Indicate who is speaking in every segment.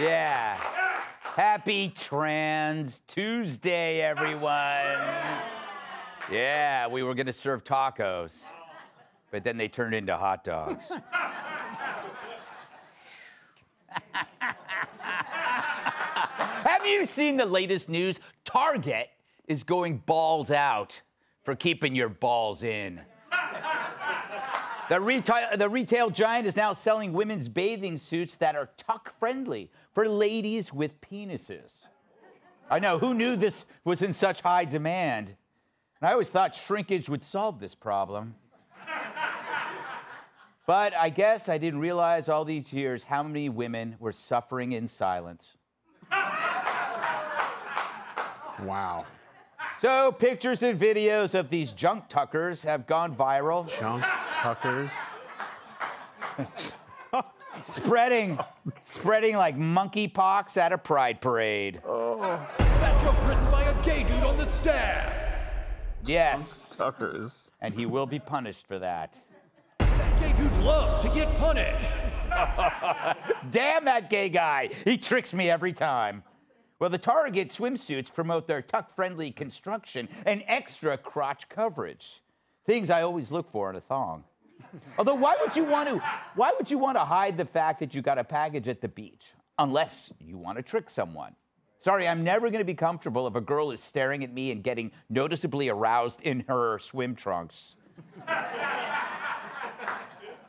Speaker 1: Yeah. Happy Trans Tuesday, everyone. Yeah, we were gonna serve tacos, but then they turned into hot dogs. Have you seen the latest news? Target is going balls out for keeping your balls in. The retail giant is now selling women's bathing suits that are tuck-friendly for ladies with penises. I know, who knew this was in such high demand? And I always thought shrinkage would solve this problem. But I guess I didn't realize all these years how many women were suffering in silence.
Speaker 2: Wow.
Speaker 1: So pictures and videos of these junk tuckers have gone viral.
Speaker 2: Junk tuckers?
Speaker 1: Spreading like monkeypox at a pride parade.
Speaker 3: Oh. That joke written by a gay dude on the staff.
Speaker 1: Yes.
Speaker 2: Junk tuckers.
Speaker 1: And he will be punished for that.
Speaker 3: That gay dude loves to get punished.
Speaker 1: Damn that gay guy. He tricks me every time. Well, the Target swimsuits promote their tuck-friendly construction and extra crotch coverage. Things I always look for in a thong. Although, why would you want to hide the fact that you got a package at the beach? Unless you want to trick someone. Sorry, I'm never going to be comfortable if a girl is staring at me and getting noticeably aroused in her swim trunks.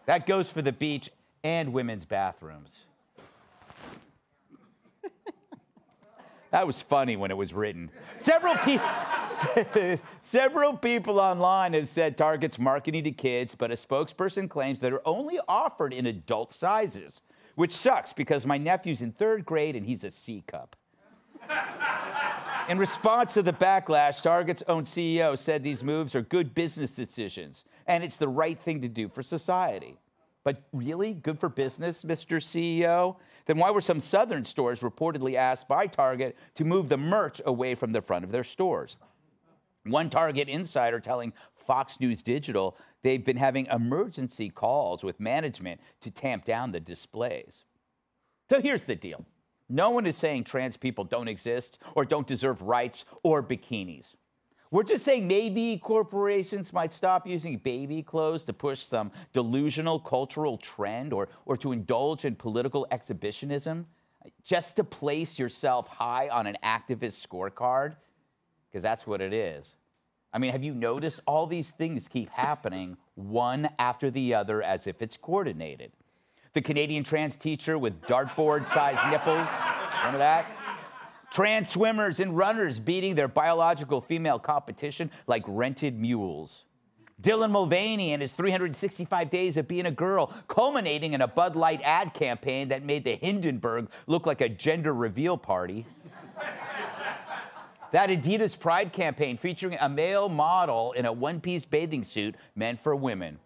Speaker 1: That goes for the beach and women's bathrooms. That was funny when it was written. Several people online have said Target's marketing to kids, but a spokesperson claims that are only offered in adult sizes, which sucks because my nephew's in 3rd grade and he's a C cup. In response to the backlash, Target's own CEO said these moves are good business decisions, and it's the right thing to do for society. But really, good for business, Mr. CEO? Then why were some southern stores reportedly asked by Target to move the merch away from the front of their stores? One Target insider telling Fox News Digital they've been having emergency calls with management to tamp down the displays. So here's the deal. No one is saying trans people don't exist or don't deserve rights or bikinis. We're just saying maybe corporations might stop using baby clothes to push some delusional cultural trend or to indulge in political exhibitionism, just to place yourself high on an activist scorecard, because that's what it is. I mean, have you noticed all these things keep happening one after the other as if it's coordinated? The Canadian trans teacher with dartboard-sized nipples, remember that? Trans swimmers and runners beating their biological female competition like rented mules. Dylan Mulvaney and his 365 days of being a girl, culminating in a Bud Light ad campaign that made the Hindenburg look like a gender reveal party. That Adidas Pride campaign featuring a male model in a one-piece bathing suit meant for women.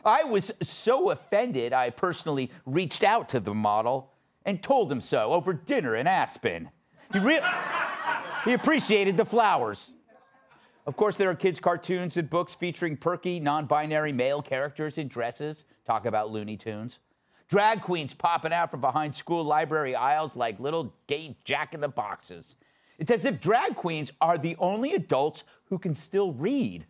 Speaker 1: I was so offended, I personally reached out to the model and told him so over dinner in Aspen. He appreciated the flowers. Of course, there are kids' cartoons and books featuring perky, non-binary male characters in dresses. Talk about Looney Tunes. Drag queens popping out from behind school library aisles like little gay jack-in-the-boxes. It's as if drag queens are the only adults who can still read.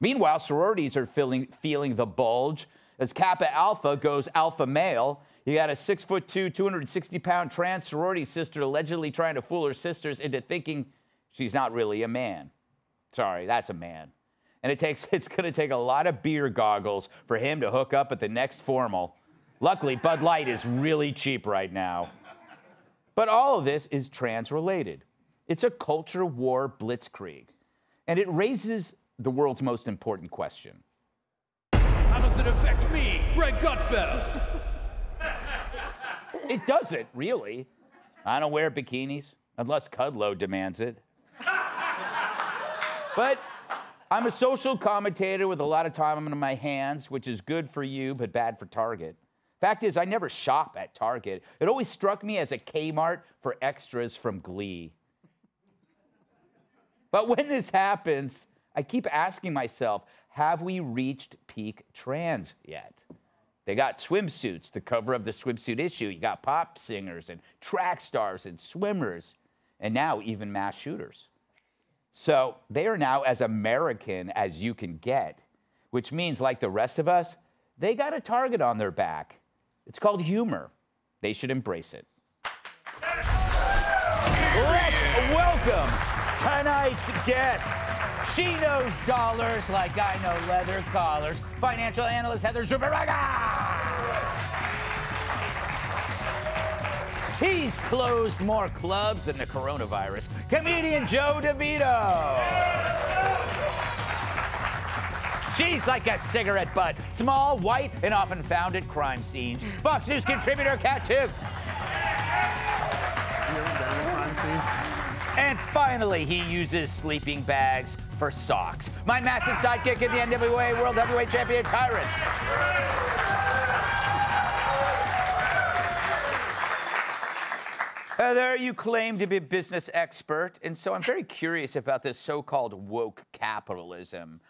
Speaker 1: Meanwhile, sororities are feeling the bulge. As Kappa Alpha goes alpha male, you got a 6'2", 260-pound trans sorority sister allegedly trying to fool her sisters into thinking she's not really a man. Sorry, that's a man. And it's going to take a lot of beer goggles for him to hook up at the next formal. Luckily, Bud Light is really cheap right now. But all of this is trans-related. It's a culture war blitzkrieg. And it raises the world's most important question.
Speaker 3: How does it affect me, Greg Gutfeld?
Speaker 1: It doesn't, really. I don't wear bikinis, unless Cudlow demands it. But I'm a social commentator with a lot of time on my hands, which is good for you, but bad for Target. Fact is, I never shop at Target. It always struck me as a Kmart for extras from Glee. But when this happens, I keep asking myself, have we reached peak trans yet? They got swimsuits, the cover of the swimsuit issue. You got pop singers and track stars and swimmers, and now even mass shooters. So they are now as American as you can get, which means, like the rest of us, they got a target on their back. It's called humor. They should embrace it. Let's welcome tonight's guests. She knows dollars like I know leather collars. Financial analyst Heather Zuberraga. He's closed more clubs than the coronavirus. Comedian Joe DeVito. She's like a cigarette butt. Small, white, and often found at crime scenes. Fox News contributor Kat Tiff. And finally, he uses sleeping bags for socks. My massive sidekick in the NWA World Heavyweight Champion, Tyrus. Heather, you claim to be a business expert, and so I'm very curious about this so-called woke capitalism.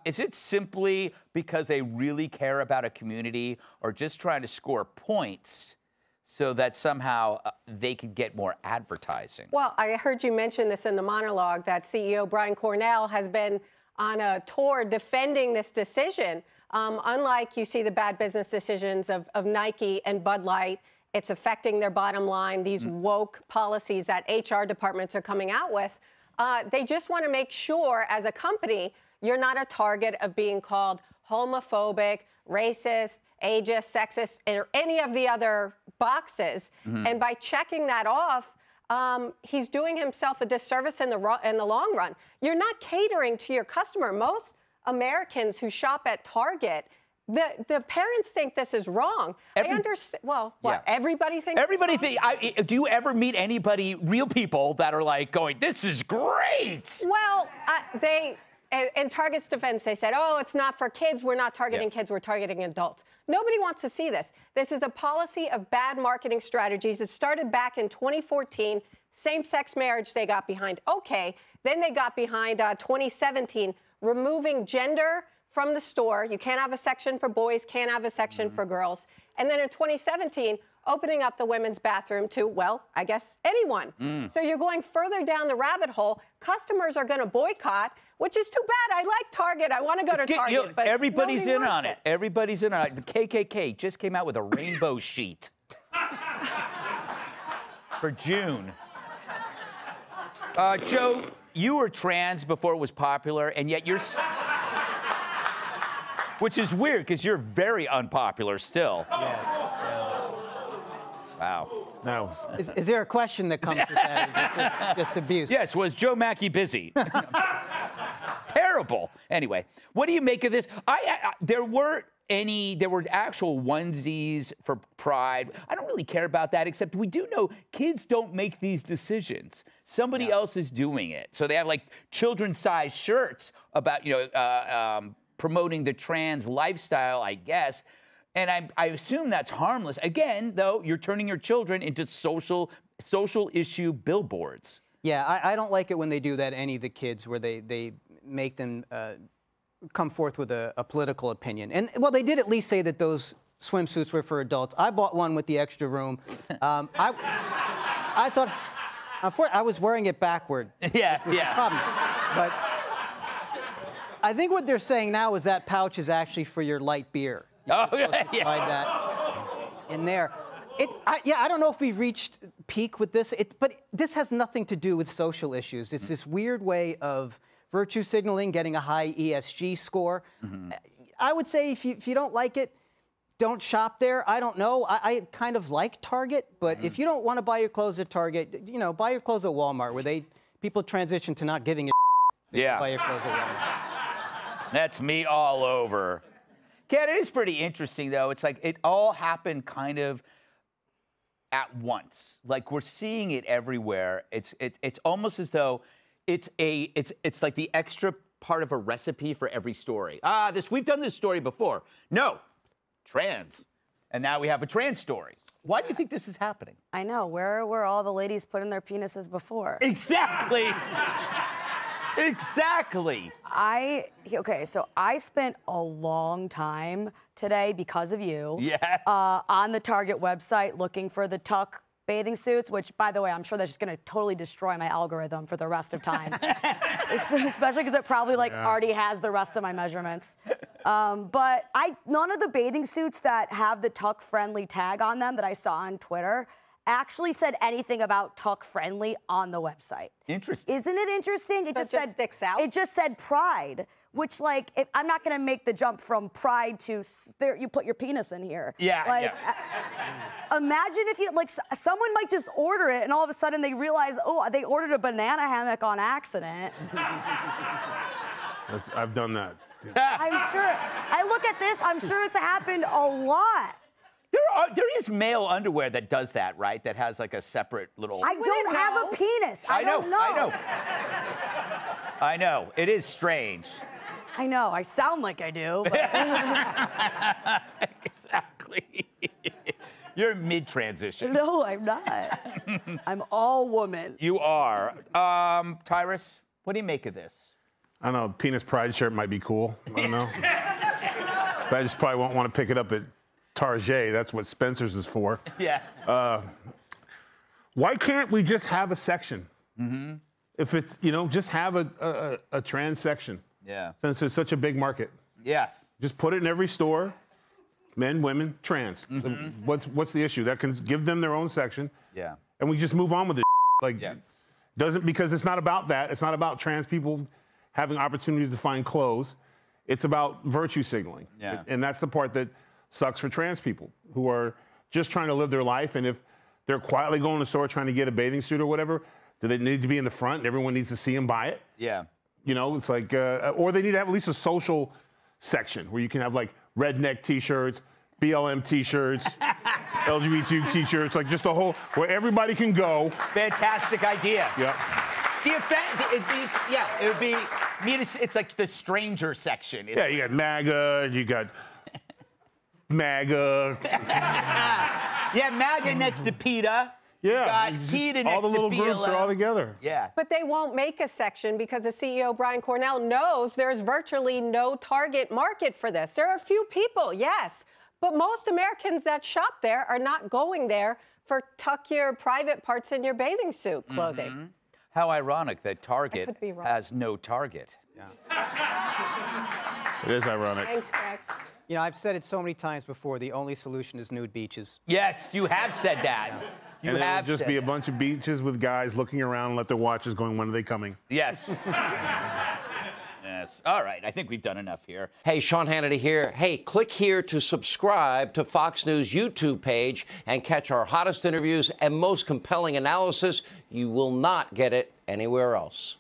Speaker 1: Is it simply because they really care about a community or just trying to score points so that somehow they could get more advertising?
Speaker 4: Well, I heard you mention this in the monologue, that CEO Brian Cornell has been on a tour defending this decision. Unlike you see the bad business decisions of Nike and Bud Light, it's affecting their bottom line, these woke policies that HR departments are coming out with. They just want to make sure, as a company, you're not a target of being called homophobic, racist, ageist, sexist, or any of the other boxes. And by checking that off, he's doing himself a disservice in the long run. You're not catering to your customer. Most Americans who shop at Target, the parents think this is wrong. I understand. Well, what? Yeah. Everybody thinks.
Speaker 1: Everybody thinks. Do you ever meet anybody, real people, that are like going, "This is great"?
Speaker 4: Well, in Target's defense, they said, "Oh, it's not for kids. We're not targeting kids. We're targeting adults." Nobody wants to see this. This is a policy of bad marketing strategies. It started back in 2014. Same-sex marriage they got behind. Okay. Then they got behind 2017, removing gender from the store. You can't have a section for boys, can't have a section for girls. And then in 2017, opening up the women's bathroom to, well, I guess anyone. So you're going further down the rabbit hole. Customers are going to boycott, which is too bad. I like Target. I want to go to Target. But
Speaker 1: everybody's in on it. Everybody's in on it. The KKK just came out with a rainbow sheet for June. Joe, you were trans before it was popular, and yet you're... Which is weird, because you're very unpopular still.
Speaker 5: Yes.
Speaker 1: Wow.
Speaker 5: No.
Speaker 6: Is there a question that comes with that? Is it just abuse?
Speaker 1: Yes, was Joe Mackey busy? Terrible. Anyway, what do you make of this? There were actual onesies for Pride. I don't really care about that, except we do know kids don't make these decisions. Somebody else is doing it. So they have like children's-sized shirts about, promoting the trans lifestyle, I guess. And I assume that's harmless. Again, though, you're turning your children into social issue billboards.
Speaker 6: Yeah, I don't like it when they do that, any of the kids, where they make them come forth with a political opinion. And, well, they did at least say that those swimsuits were for adults. I bought one with the extra room. I thought, I was wearing it backward.
Speaker 1: Yeah.
Speaker 6: Problem. But I think what they're saying now is that pouch is actually for your light beer. You're supposed to slide that in there. I don't know if we've reached peak with this, but this has nothing to do with social issues. It's this weird way of virtue signaling, getting a high ESG score. I would say if you don't like it, don't shop there. I don't know. I kind of like Target, but if you don't want to buy your clothes at Target, buy your clothes at Walmart, where people transition to not giving a buy your clothes at Walmart.
Speaker 1: That's me all over. Kat, it is pretty interesting, though. It's like it all happened kind of at once. Like we're seeing it everywhere. It's almost as though it's like the extra part of a recipe for every story. We've done this story before. No, trans, and now we have a trans story. Why do you think this is happening?
Speaker 7: I know. Where were all the ladies putting their penises before?
Speaker 1: Exactly. Exactly.
Speaker 5: Okay, so I spent a long time today because of you.
Speaker 1: Yeah.
Speaker 5: On the Target website looking for the tuck bathing suits, which, by the way, I'm sure that's just going to totally destroy my algorithm for the rest of time. Especially because it probably already has the rest of my measurements. But none of the bathing suits that have the tuck-friendly tag on them that I saw on Twitter actually said anything about tuck-friendly on the website.
Speaker 1: Interesting.
Speaker 5: Isn't it interesting? It
Speaker 4: just sticks out?
Speaker 5: It just said pride, which, like, I'm not going to make the jump from pride to there, you put your penis in here.
Speaker 1: Yeah,
Speaker 5: like, imagine if you, like, someone might just order it and all of a sudden they realize, oh, they ordered a banana hammock on accident.
Speaker 2: I've done that.
Speaker 5: I'm sure. I look at this, I'm sure it's happened a lot.
Speaker 1: There is male underwear that does that, right? That has like a separate little.
Speaker 5: I don't have a penis. I don't know.
Speaker 1: I know. I know. It is strange.
Speaker 5: I know. I sound like I do. But...
Speaker 1: Exactly. You're mid-transition.
Speaker 5: No, I'm not. I'm all woman.
Speaker 1: You are. Tyrus, what do you make of this?
Speaker 2: I don't know. Penis pride shirt might be cool. I don't know. But I just probably won't want to pick it up at Target. That's what Spencer's is for.
Speaker 1: Yeah.
Speaker 2: Why can't we just have a section? Mm-hmm. If it's, just have a trans section.
Speaker 1: Yeah.
Speaker 2: Since it's such a big market.
Speaker 1: Yes.
Speaker 2: Just put it in every store. Men, women, trans. Mm-hmm. So what's the issue? That can give them their own section.
Speaker 1: Yeah.
Speaker 2: And we just move on with it. Because it's not about that. It's not about trans people having opportunities to find clothes. It's about virtue signaling.
Speaker 1: Yeah.
Speaker 2: And that's the part that sucks for trans people who are just trying to live their life. And if they're quietly going to the store trying to get a bathing suit or whatever, do they need to be in the front and everyone needs to see them buy it?
Speaker 1: Yeah.
Speaker 2: It's like, or they need to have at least a social section where you can have like redneck t-shirts, BLM t-shirts, LGBT t-shirts, like just a whole, where everybody can go.
Speaker 1: Fantastic idea.
Speaker 2: Yep.
Speaker 1: The effect, it would be, it's like the stranger section.
Speaker 2: Yeah, you got MAGA, you got MAGA.
Speaker 1: Yeah, MAGA next to PETA.
Speaker 2: Yeah.
Speaker 1: PETA next
Speaker 2: all the little
Speaker 1: to
Speaker 2: groups are all together.
Speaker 1: Yeah.
Speaker 4: But they won't make a section because the CEO, Brian Cornell, knows there's virtually no target market for this. There are a few people, yes, but most Americans that shop there are not going there for tuck your private parts in your bathing suit clothing.
Speaker 1: Mm-hmm. How ironic that Target has no target.
Speaker 2: Yeah. It is ironic.
Speaker 4: Thanks, Greg.
Speaker 6: I've said it so many times before, the only solution is nude beaches.
Speaker 1: Yes, you have said that. You have
Speaker 2: just be a bunch of beaches with guys looking around and let their watches going, when are they coming?
Speaker 1: Yes. Yes. All right, I think we've done enough here.
Speaker 7: Hey, Sean Hannity here. Hey, click here to subscribe to Fox News YouTube page and catch our hottest interviews and most compelling analysis. You will not get it anywhere else.